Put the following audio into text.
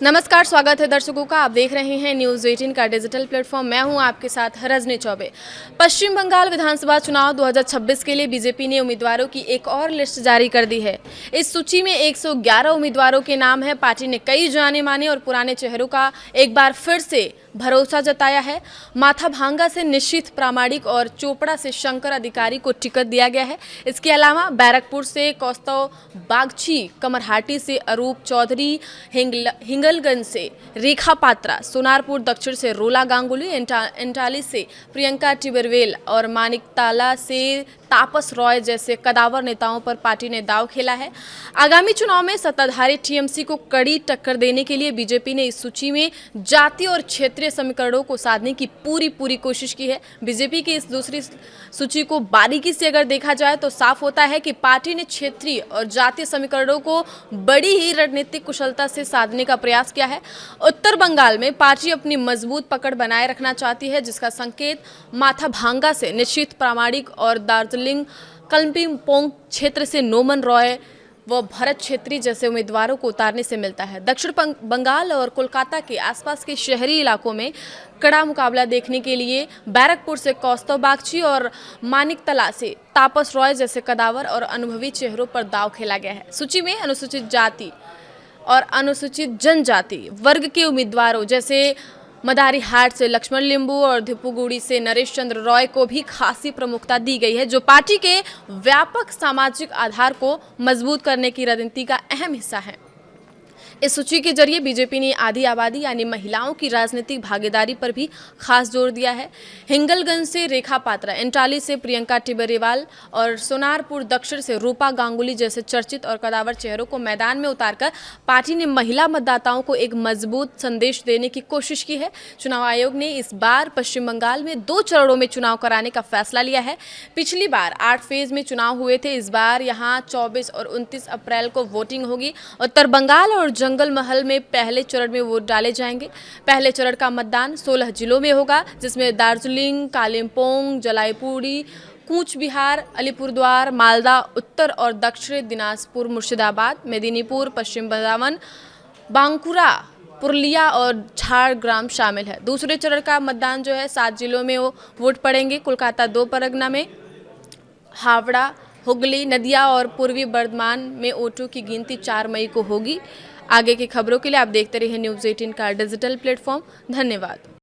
नमस्कार, स्वागत है दर्शकों का। आप देख रहे हैं न्यूज़ 18 का डिजिटल प्लेटफॉर्म। मैं हूं आपके साथ रजनी चौबे। पश्चिम बंगाल विधानसभा चुनाव 2026 के लिए बीजेपी ने उम्मीदवारों की एक और लिस्ट जारी कर दी है। इस सूची में 111 उम्मीदवारों के नाम है। पार्टी ने कई जाने माने और पुराने चेहरों का एक बार फिर से भरोसा जताया है। माथाभांगा से निश्चित प्रामाणिक और चोपड़ा से शंकर अधिकारी को टिकट दिया गया है। इसके अलावा बैरकपुर से कौस्तव बागची, कमरहाटी से अरूप चौधरी, हिंगलगंज से रेखा पात्रा, सोनारपुर दक्षिण से रोला गांगुली, एंटाली से प्रियंका टिबरवेल और मानिकताला से तापस रॉय जैसे कदावर नेताओं पर पार्टी ने दांव खेला है। आगामी चुनाव में सत्ताधारी टीएमसी को कड़ी टक्कर देने के लिए बीजेपी ने इस सूची में जाति और क्षेत्रीय समीकरणों को साधने की पूरी कोशिश की है। बीजेपी की इस दूसरी सूची को बारीकी से अगर देखा जाए तो साफ होता है कि पार्टी ने क्षेत्रीय और जातीय समीकरणों को बड़ी ही रणनीतिक कुशलता से साधने का प्रयास किया है। उत्तर बंगाल में पार्टी अपनी मजबूत पकड़ बनाए रखना चाहती है, जिसका संकेत माथाभांगा से निश्चित प्रामाणिक और दार्जिलिंग कलिम्पोंग क्षेत्र से नोमन रॉय व भरत छेत्री जैसे उम्मीदवारों को उतारने से मिलता है। दक्षिण बंगाल और कोलकाता के आसपास के शहरी इलाकों में कड़ा मुकाबला देखने के लिए बैरकपुर से कौस्तव बागची और मानिकतला से तापस रॉय जैसे कदावर और अनुभवी चेहरों पर दांव खेला गया है। सूची में अनुसूचित जाति और अनुसूचित जनजाति वर्ग के उम्मीदवारों जैसे मदारी हाट से लक्ष्मण लिंबू और धिपुगुड़ी से नरेश चंद्र रॉय को भी खासी प्रमुखता दी गई है, जो पार्टी के व्यापक सामाजिक आधार को मजबूत करने की रणनीति का अहम हिस्सा है। इस सूची के जरिए बीजेपी ने आधी आबादी यानी महिलाओं की राजनीतिक भागीदारी पर भी खास जोर दिया है। हिंगलगंज से रेखा पात्रा, एंटाली से प्रियंका टिबरेवाल और सोनारपुर दक्षिण से रूपा गांगुली जैसे चर्चित और कदावर चेहरों को मैदान में उतारकर पार्टी ने महिला मतदाताओं को एक मजबूत संदेश देने की कोशिश की है। चुनाव आयोग ने इस बार पश्चिम बंगाल में 2 चरणों में चुनाव कराने का फैसला लिया है। पिछली बार 8 फेज में चुनाव हुए थे। इस बार यहाँ 24 और 29 अप्रैल को वोटिंग होगी। उत्तर बंगाल और जंगल महल में पहले चरण में वोट डाले जाएंगे। पहले चरण का मतदान 16 जिलों में होगा, जिसमें दार्जिलिंग, कालिम्पोंग, जलाईपुरी, कूच बिहार, अलीपुरद्वार, मालदा, उत्तर और दक्षिण दिनाजपुर, मुर्शिदाबाद, मेदिनीपुर, पश्चिम बदावन, बांकुरा, पुरुलिया और झारग्राम शामिल है। दूसरे चरण का मतदान जो है 7 जिलों में वोट पड़ेंगे। कोलकाता 2 परगना में, हावड़ा, हुगली, नदिया और पूर्वी बर्धमान में वोटों की गिनती 4 मई को होगी। आगे की खबरों के लिए आप देखते रहिए न्यूज़ 18 का डिजिटल प्लेटफॉर्म। धन्यवाद।